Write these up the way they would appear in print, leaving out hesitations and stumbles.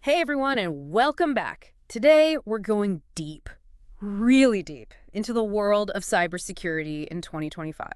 Hey everyone, and welcome back. Today, we're going deep, really deep, into the world of cybersecurity in 2025.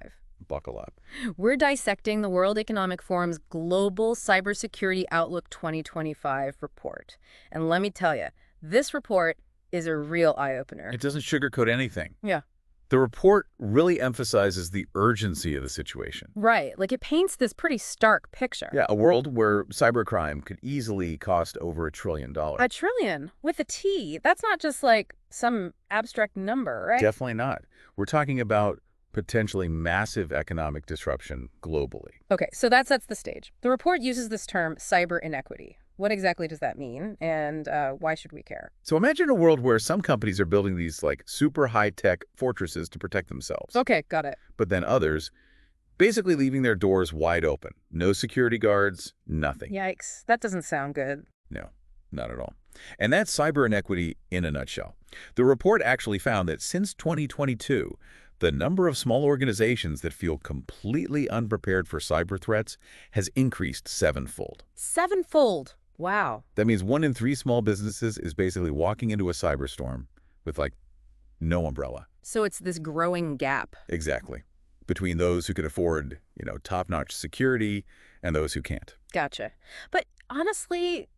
Buckle up. We're dissecting the World Economic Forum's Global Cybersecurity Outlook 2025 report. And let me tell you, this report is a real eye-opener. It doesn't sugarcoat anything. Yeah. The report really emphasizes the urgency of the situation. Right, like it paints this pretty stark picture. Yeah, a world where cybercrime could easily cost over $1 trillion. A trillion, with a T. That's not just like some abstract number, right? Definitely not. We're talking about potentially massive economic disruption globally. Okay, so that sets the stage. The report uses this term, cyber inequity. What exactly does that mean, and why should we care? So imagine a world where some companies are building these like super high-tech fortresses to protect themselves. Okay, got it. But then others basically leaving their doors wide open. No security guards, nothing. Yikes, that doesn't sound good. No, not at all. And that's cyber inequity in a nutshell. The report actually found that since 2022, the number of small organizations that feel completely unprepared for cyber threats has increased sevenfold. Sevenfold. Wow. That means 1 in 3 small businesses is basically walking into a cyberstorm with, like, no umbrella. So it's this growing gap. Exactly. Between those who can afford, top-notch security and those who can't. Gotcha. But honestly,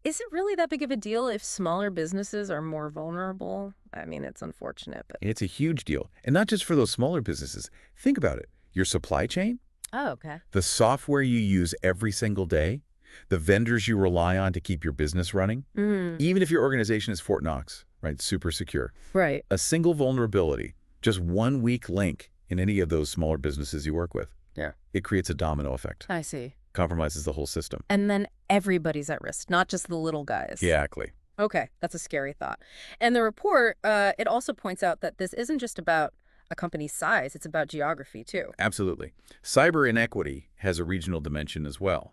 is it really that big of a deal if smaller businesses are more vulnerable? I mean, it's unfortunate, but... It's a huge deal. And not just for those smaller businesses. Think about it. Your supply chain, Oh, okay. the software you use every single day, the vendors you rely on to keep your business running, even if your organization is Fort Knox, right, super secure. Right. A single vulnerability, just one weak link in any of those smaller businesses you work with, Yeah. it creates a domino effect, I see. compromises the whole system. And then everybody's at risk, not just the little guys. Exactly. Okay, that's a scary thought. And the report, it also points out that this isn't just about a company's size, it's about geography too. Absolutely. Cyber inequity has a regional dimension as well.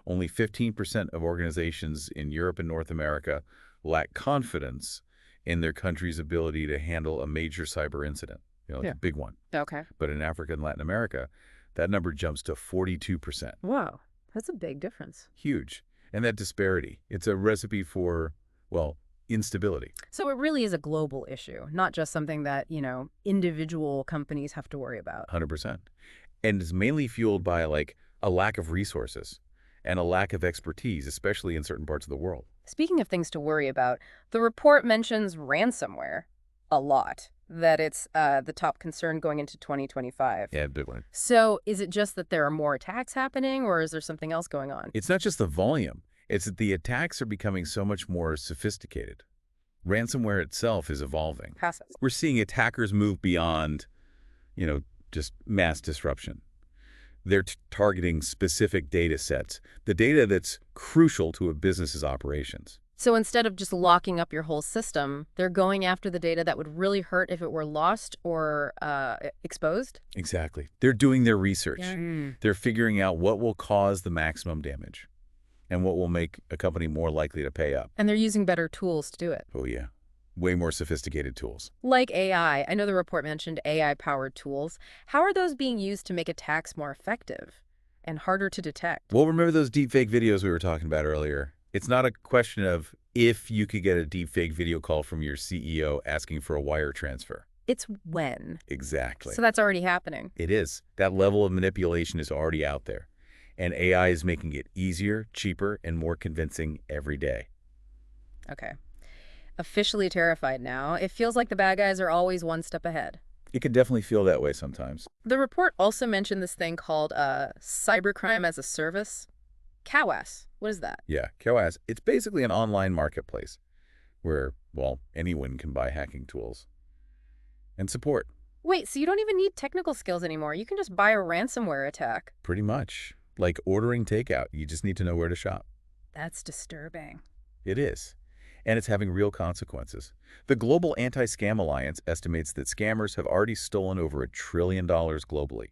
Only 15% of organizations in Europe and North America lack confidence in their country's ability to handle a major cyber incident, like Yeah. a big one. Okay. But in Africa and Latin America, that number jumps to 42%. Wow, that's a big difference. Huge. And that disparity, it's a recipe for, well, instability. So it really is a global issue, not just something that, individual companies have to worry about. 100%. And it's mainly fueled by like a lack of resources and a lack of expertise, especially in certain parts of the world. Speaking of things to worry about, the report mentions ransomware a lot, that it's the top concern going into 2025. Yeah, big one. So is it just that there are more attacks happening, or is there something else going on? It's not just the volume. It's that the attacks are becoming so much more sophisticated. Ransomware itself is evolving. Passive. We're seeing attackers move beyond, just mass disruption. They're targeting specific data sets, the data that's crucial to a business's operations. So instead of just locking up your whole system, they're going after the data that would really hurt if it were lost or exposed? Exactly. They're doing their research. Yeah. They're figuring out what will cause the maximum damage and what will make a company more likely to pay up. And they're using better tools to do it. Oh, yeah. Way more sophisticated tools. Like AI. I know the report mentioned AI-powered tools. How are those being used to make attacks more effective and harder to detect? Well, remember those deepfake videos we were talking about earlier? It's not a question of if you could get a deepfake video call from your CEO asking for a wire transfer. It's when. Exactly. So that's already happening. It is. That level of manipulation is already out there. And AI is making it easier, cheaper, and more convincing every day. Okay. Officially terrified now. It feels like the bad guys are always one step ahead. It can definitely feel that way sometimes. The report also mentioned this thing called cybercrime as a service. CAWAS. What is that? Yeah, KOAS, it's basically an online marketplace where, well, anyone can buy hacking tools and support. Wait, so you don't even need technical skills anymore. You can just buy a ransomware attack. Pretty much. Like ordering takeout, you just need to know where to shop. That's disturbing. It is. And it's having real consequences. The Global Anti-Scam Alliance estimates that scammers have already stolen over $1 trillion globally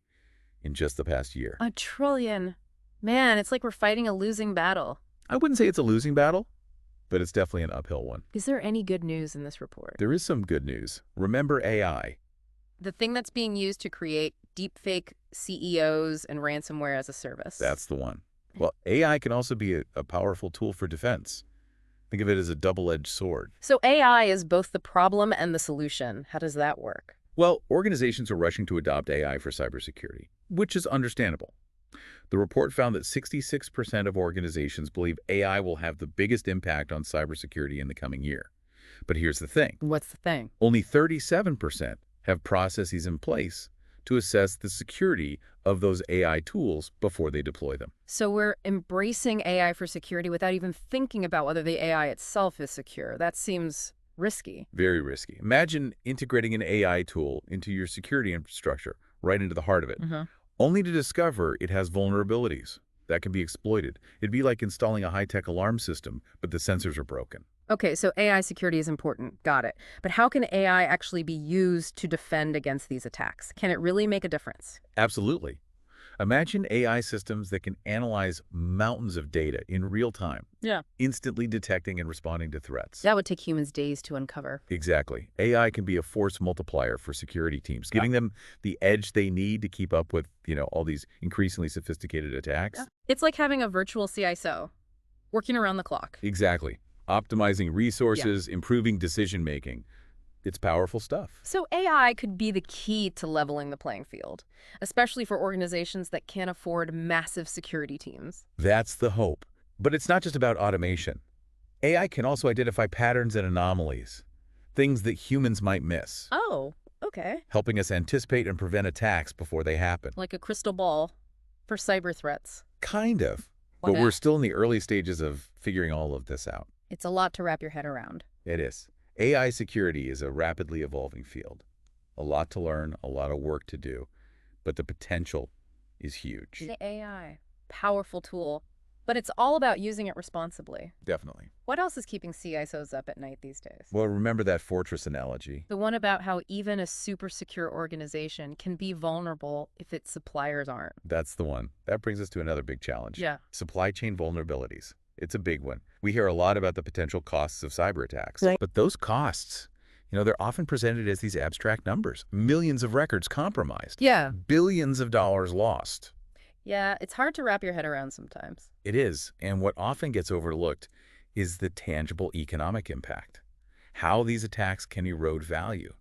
in just the past year. $1 trillion. Man, it's like we're fighting a losing battle. I wouldn't say it's a losing battle, but it's definitely an uphill one. Is there any good news in this report? There is some good news. Remember AI. The thing that's being used to create deepfake CEOs and ransomware as a service. That's the one. Well, AI can also be a powerful tool for defense. Think of it as a double-edged sword. So AI is both the problem and the solution. How does that work? Well, organizations are rushing to adopt AI for cybersecurity, which is understandable. The report found that 66% of organizations believe AI will have the biggest impact on cybersecurity in the coming year. But here's the thing. What's the thing? Only 37% have processes in place to assess the security of those AI tools before they deploy them. So we're embracing AI for security without even thinking about whether the AI itself is secure. That seems risky. Very risky. Imagine integrating an AI tool into your security infrastructure, right into the heart of it, only to discover it has vulnerabilities that can be exploited. It'd be like installing a high-tech alarm system, but the sensors are broken. Okay, so AI security is important. Got it. But how can AI actually be used to defend against these attacks? Can it really make a difference? Absolutely. Imagine AI systems that can analyze mountains of data in real time, Yeah. instantly detecting and responding to threats. That would take humans days to uncover. Exactly. AI can be a force multiplier for security teams, giving them the edge they need to keep up with, all these increasingly sophisticated attacks. Yeah. It's like having a virtual CISO working around the clock. Exactly. Optimizing resources, improving decision-making. It's powerful stuff. So AI could be the key to leveling the playing field, especially for organizations that can't afford massive security teams. That's the hope. But it's not just about automation. AI can also identify patterns and anomalies, things that humans might miss, Oh, okay. helping us anticipate and prevent attacks before they happen. Like a crystal ball for cyber threats. Kind of. But Okay. we're still in the early stages of figuring all of this out. It's a lot to wrap your head around. It is. AI security is a rapidly evolving field. A lot to learn, a lot of work to do, but the potential is huge. The AI, powerful tool, but it's all about using it responsibly. Definitely. What else is keeping CISOs up at night these days? Well, remember that fortress analogy? The one about how even a super secure organization can be vulnerable if its suppliers aren't. That's the one. That brings us to another big challenge. Yeah. Supply chain vulnerabilities. It's a big one. We hear a lot about the potential costs of cyber attacks. Right. But those costs, they're often presented as these abstract numbers. Millions of records compromised. Yeah. Billions of dollars lost. Yeah, it's hard to wrap your head around sometimes. It is. And what often gets overlooked is the tangible economic impact. How these attacks can erode value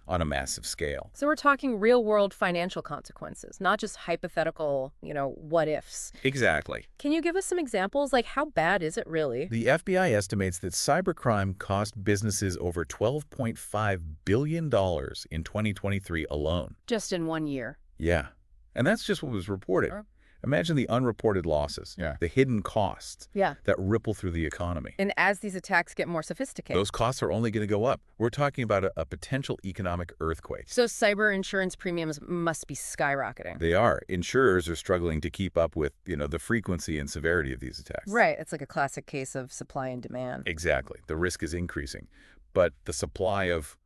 on a massive scale. So we're talking real-world financial consequences, not just hypothetical, what-ifs. Exactly. Can you give us some examples? Like, how bad is it really? The FBI estimates that cybercrime cost businesses over $12.5 billion in 2023 alone. Just in 1 year. Yeah. And that's just what was reported. Sure. Imagine the unreported losses, the hidden costs Yeah. that ripple through the economy. And as these attacks get more sophisticated. Those costs are only going to go up. We're talking about a potential economic earthquake. So cyber insurance premiums must be skyrocketing. They are. Insurers are struggling to keep up with, the frequency and severity of these attacks. Right. It's like a classic case of supply and demand. Exactly. The risk is increasing. But the supply of,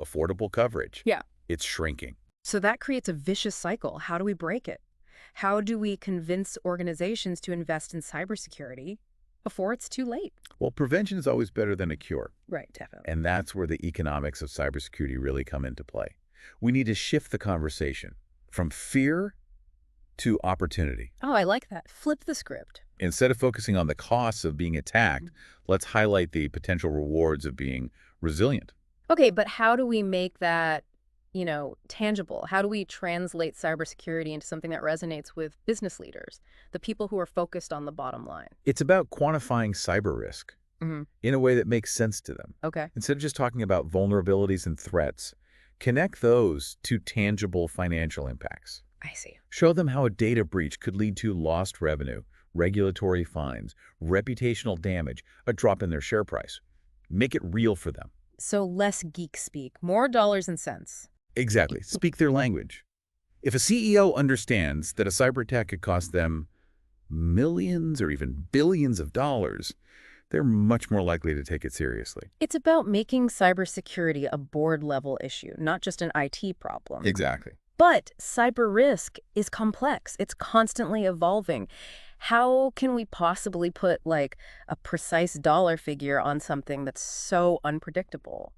affordable coverage, it's shrinking. So that creates a vicious cycle. How do we break it? How do we convince organizations to invest in cybersecurity before it's too late? Well, prevention is always better than a cure. Right, definitely. And that's where the economics of cybersecurity really come into play. We need to shift the conversation from fear to opportunity. Oh, I like that. Flip the script. Instead of focusing on the costs of being attacked, let's highlight the potential rewards of being resilient. Okay, but how do we make that, tangible? How do we translate cybersecurity into something that resonates with business leaders, the people who are focused on the bottom line? It's about quantifying cyber risk in a way that makes sense to them. Okay. Instead of just talking about vulnerabilities and threats, connect those to tangible financial impacts. I see. Show them how a data breach could lead to lost revenue, regulatory fines, reputational damage, a drop in their share price. Make it real for them. So less geek speak, more dollars and cents. Exactly. Speak their language. If a CEO understands that a cyber attack could cost them millions or even billions of dollars, they're much more likely to take it seriously. It's about making cybersecurity a board-level issue, not just an IT problem. Exactly. But cyber risk is complex. It's constantly evolving. How can we possibly put, a precise dollar figure on something that's so unpredictable?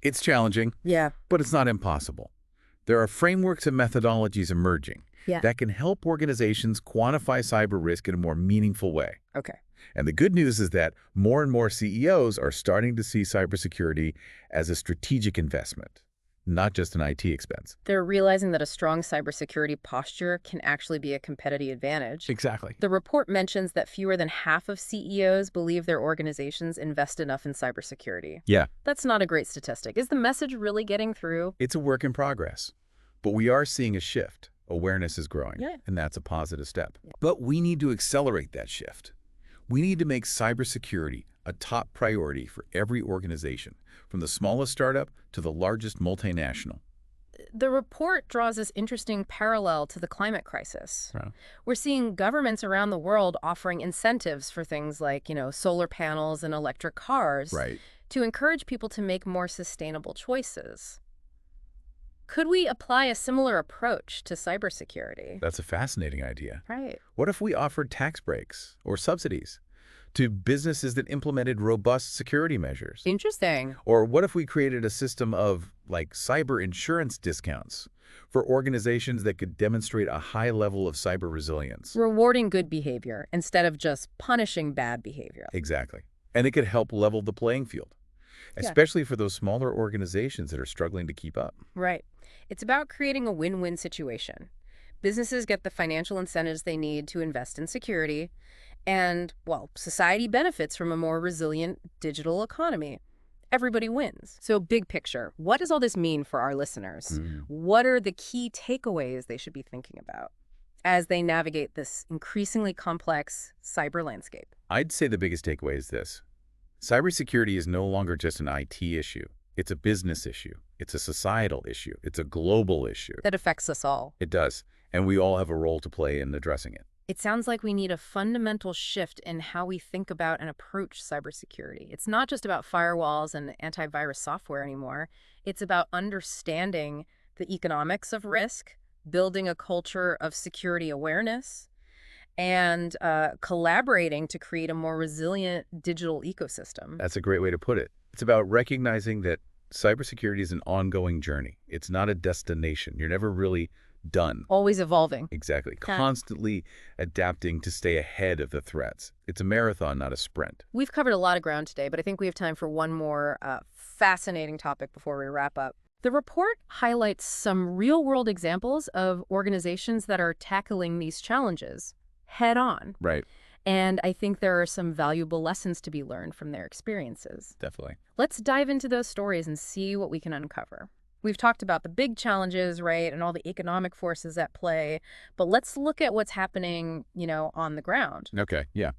It's challenging, Yeah. but it's not impossible. There are frameworks and methodologies emerging that can help organizations quantify cyber risk in a more meaningful way. Okay. And the good news is that more and more CEOs are starting to see cybersecurity as a strategic investment, not just an IT expense. They're realizing that a strong cybersecurity posture can actually be a competitive advantage. Exactly. The report mentions that fewer than half of CEOs believe their organizations invest enough in cybersecurity. Yeah, That's not a great statistic. Is the message really getting through? it's a work in progress, but we are seeing a shift. Awareness is growing, Yeah. and that's a positive step. But we need to accelerate that shift. We need to make cybersecurity a top priority for every organization, from the smallest startup to the largest multinational. The report draws this interesting parallel to the climate crisis. Wow. We're seeing governments around the world offering incentives for things like, solar panels and electric cars Right. to encourage people to make more sustainable choices. Could we apply a similar approach to cybersecurity? That's a fascinating idea. Right. What if we offered tax breaks or subsidies to businesses that implemented robust security measures? Interesting. Or what if we created a system of, like, cyber insurance discounts for organizations that could demonstrate a high level of cyber resilience? Rewarding good behavior instead of just punishing bad behavior. Exactly. And it could help level the playing field, Yeah. especially for those smaller organizations that are struggling to keep up. Right. It's about creating a win-win situation. Businesses get the financial incentives they need to invest in security, and, well, society benefits from a more resilient digital economy. Everybody wins. So big picture, what does all this mean for our listeners? What are the key takeaways they should be thinking about as they navigate this increasingly complex cyber landscape? I'd say the biggest takeaway is this. Cybersecurity is no longer just an IT issue. It's a business issue. It's a societal issue. It's a global issue. That affects us all. It does. And we all have a role to play in addressing it. It sounds like we need a fundamental shift in how we think about and approach cybersecurity. It's not just about firewalls and antivirus software anymore. It's about understanding the economics of risk, building a culture of security awareness, and collaborating to create a more resilient digital ecosystem. That's a great way to put it. It's about recognizing that cybersecurity is an ongoing journey. It's not a destination. You're never really done. Always evolving. Exactly. Yeah. Constantly adapting to stay ahead of the threats. It's a marathon, not a sprint. We've covered a lot of ground today, but I think we have time for one more fascinating topic before we wrap up. The report highlights some real-world examples of organizations that are tackling these challenges head-on. Right. And I think there are some valuable lessons to be learned from their experiences. Definitely. Let's dive into those stories and see what we can uncover. We've talked about the big challenges, right, and all the economic forces at play, but let's look at what's happening, on the ground. Okay. Yeah.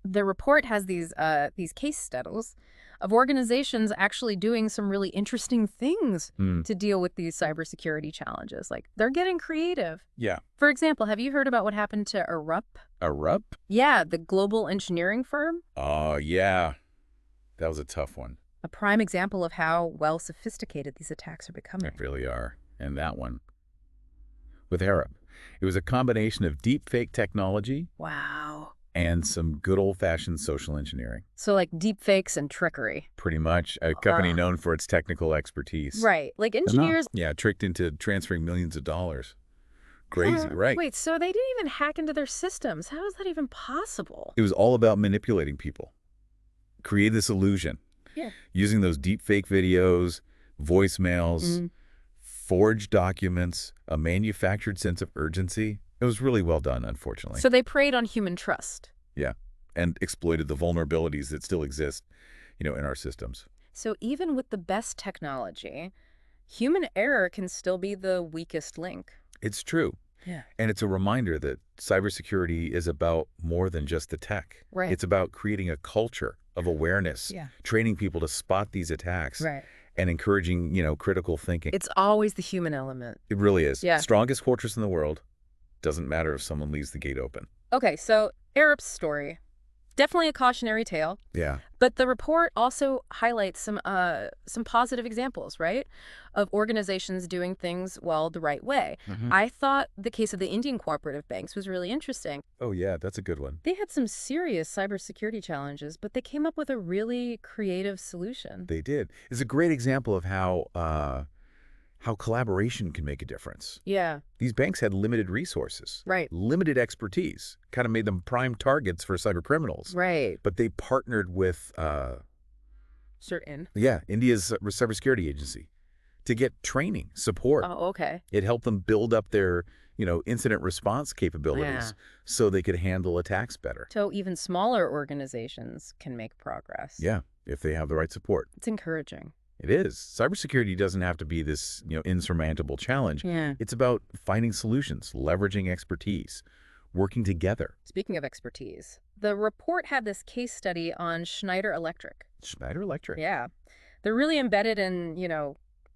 The report has these case studies of organizations actually doing some really interesting things to deal with these cybersecurity challenges. Like, they're getting creative. Yeah. For example, have you heard about what happened to Erupt? Erupt? Yeah, the global engineering firm. Oh, yeah. That was a tough one. A prime example of how well sophisticated these attacks are becoming. They really are. And that one. With Erupt, it was a combination of deep fake technology Wow. and some good old-fashioned social engineering. So like deep fakes and trickery. Pretty much. A company known for its technical expertise. Right. Like engineers. Yeah, tricked into transferring millions of dollars. Crazy, right? Wait, so they didn't even hack into their systems. How is that even possible? It was all about manipulating people. Create this illusion. Yeah. Using those deep fake videos, voicemails, forged documents, a manufactured sense of urgency. It was really well done, unfortunately. So they preyed on human trust. Yeah, and exploited the vulnerabilities that still exist, in our systems. So even with the best technology, human error can still be the weakest link. It's true. Yeah. And it's a reminder that cybersecurity is about more than just the tech. Right. It's about creating a culture of awareness, Yeah. training people to spot these attacks, Right. and encouraging, critical thinking. It's always the human element. It really is. Yeah. Strongest fortress in the world. Doesn't matter if someone leaves the gate open. Okay, so Erup's story, definitely a cautionary tale. Yeah. But the report also highlights some positive examples, right, of organizations doing things, well, the right way. I thought the case of the Indian cooperative banks was really interesting. Oh, yeah, that's a good one. They had some serious cybersecurity challenges, but they came up with a really creative solution. They did. It's a great example of how how collaboration can make a difference. Yeah, These banks had limited resources, right, limited expertise, kind of made them prime targets for cyber criminals. right. But they partnered with, Certain. yeah, India's cybersecurity agency to get training, support. Oh, okay. It helped them build up their, incident response capabilities Yeah. so they could handle attacks better. So even smaller organizations can make progress. Yeah, if they have the right support. It's encouraging. It is. Cybersecurity doesn't have to be this, insurmountable challenge. Yeah. It's about finding solutions, leveraging expertise, working together. Speaking of expertise, the report had this case study on Schneider Electric. Schneider Electric. Yeah. They're really embedded in,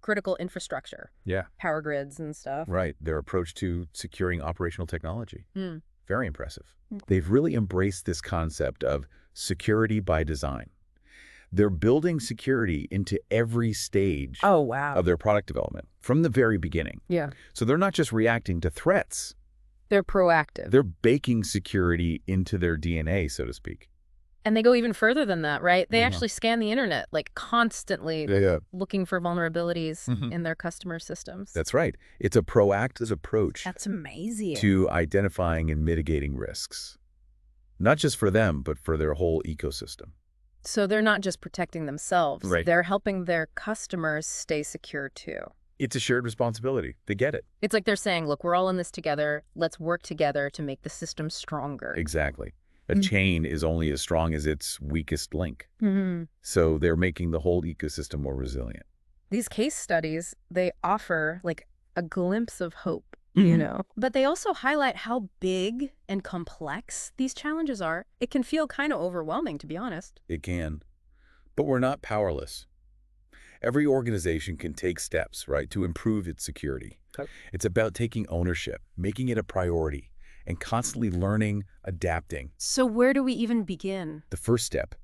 critical infrastructure, Yeah, power grids and stuff. right. Their approach to securing operational technology. Mm. Very impressive. They've really embraced this concept of security by design. They're building security into every stage Oh, wow. of their product development from the very beginning. Yeah. So they're not just reacting to threats. They're proactive. They're baking security into their DNA, so to speak. And they go even further than that, right? They Mhm. actually scan the internet, like constantly Yeah. looking for vulnerabilities Mhm. in their customer systems. That's right. It's a proactive approach That's amazing. to identifying and mitigating risks. Not just for them, but for their whole ecosystem. So they're not just protecting themselves. Right. They're helping their customers stay secure too. It's a shared responsibility. They get it. It's like they're saying, look, we're all in this together. Let's work together to make the system stronger. Exactly. A Mm. chain is only as strong as its weakest link. Mhm. So they're making the whole ecosystem more resilient. These case studies, they offer like a glimpse of hope, Mhm. But they also highlight how big and complex these challenges are. It can feel kind of overwhelming, to be honest. It can. But we're not powerless. Every organization can take steps, right, to improve its security. Okay. It's about taking ownership, making it a priority, and constantly learning, adapting. So where do we even begin? The first step,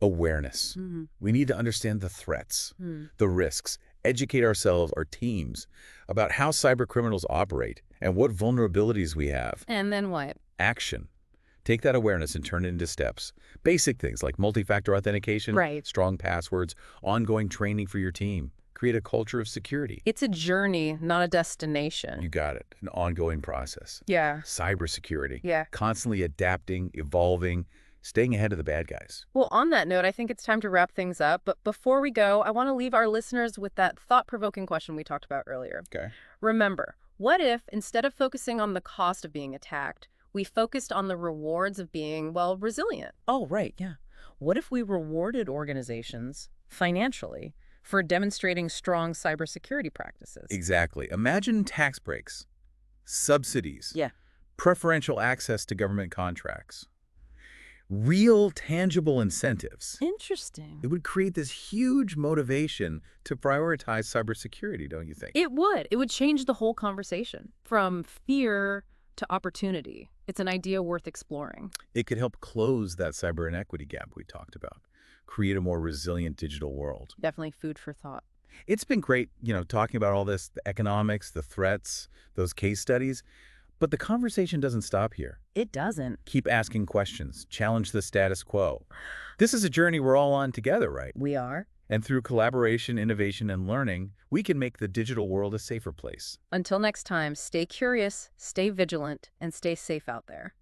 awareness. Mm. We need to understand the threats, Mm. the risks, educate ourselves, our teams, about how cyber criminals operate and what vulnerabilities we have. And then what? Action. Take that awareness and turn it into steps. Basic things like multi-factor authentication, Right. strong passwords, ongoing training for your team. Create a culture of security. It's a journey, not a destination. You got it. An ongoing process. Yeah. Cybersecurity. Yeah. Constantly adapting, evolving, staying ahead of the bad guys. Well, on that note, I think it's time to wrap things up. But before we go, I want to leave our listeners with that thought-provoking question we talked about earlier. Okay. Remember, what if, instead of focusing on the cost of being attacked, we focused on the rewards of being, well, resilient? Oh, right, yeah. What if we rewarded organizations financially for demonstrating strong cybersecurity practices? Exactly. Imagine tax breaks, subsidies, Yeah. preferential access to government contracts, real tangible incentives. Interesting. It would create this huge motivation to prioritize cybersecurity, don't you think? It would. It would change the whole conversation from fear to opportunity. It's an idea worth exploring. It could help close that cyber inequity gap we talked about, create a more resilient digital world. Definitely food for thought. It's been great, talking about all this, the economics, the threats, those case studies, but the conversation doesn't stop here. It doesn't. Keep asking questions, challenge the status quo. This is a journey we're all on together, right? We are. And through collaboration, innovation, and learning, we can make the digital world a safer place. Until next time, stay curious, stay vigilant, and stay safe out there.